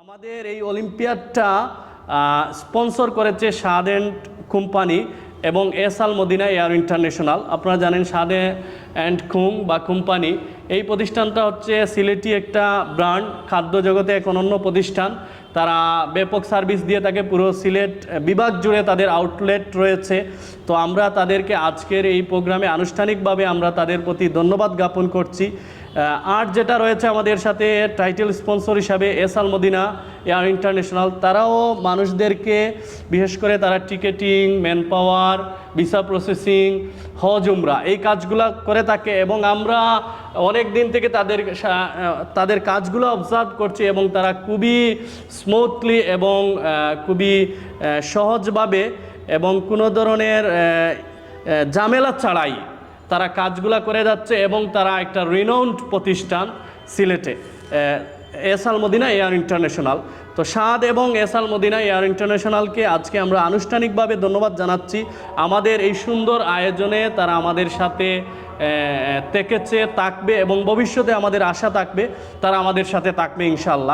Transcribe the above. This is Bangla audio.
আমাদের এই অলিম্পিয়াডটা স্পন্সর করেছে শাদ অ্যান্ড কোম্পানি এবং S Al Madina Air international. আপনারা জানেন শাদ অ্যান্ড বা কোম্পানি এই প্রতিষ্ঠানটা হচ্ছে সিলেটি একটা ব্র্যান্ড, খাদ্য জগতে এক অনন্য প্রতিষ্ঠান। তারা ব্যাপক সার্ভিস দিয়ে থাকে, পুরো সিলেট বিভাগ জুড়ে তাদের আউটলেট রয়েছে। তো আমরা তাদেরকে আজকের এই প্রোগ্রামে আনুষ্ঠানিকভাবে আমরা তাদের প্রতি ধন্যবাদ জ্ঞাপন করছি। আর যেটা রয়েছে আমাদের সাথে টাইটেল স্পন্সর হিসাবে S Al Madina Air International, তারাও মানুষদেরকে বিশেষ করে তারা ticketing, man power, visa processing, হজ উমরা এই কাজগুলো করে থাকে এবং আমরা অনেক দিন থেকে তাদের কাজগুলো অবজার্ভ করছি এবং তারা খুবই স্মুথলি এবং খুবই সহজভাবে এবং কোনো ধরনের ঝামেলা ছাড়াই তারা কাজগুলো করে যাচ্ছে এবং তারা একটা রিনাউন্ড প্রতিষ্ঠান সিলেটে, S Al Madina Air international. তো শাদ এবং এস আল মদিনা এয়ার ইন্টারন্যাশনালকে আজকে আমরা আনুষ্ঠানিকভাবে ধন্যবাদ জানাচ্ছি। আমাদের এই সুন্দর আয়োজনে তারা আমাদের সাথে থেকেছে, থাকবে এবং ভবিষ্যতে আমাদের আশা থাকবে তারা আমাদের সাথে থাকবে ইনশাআল্লাহ।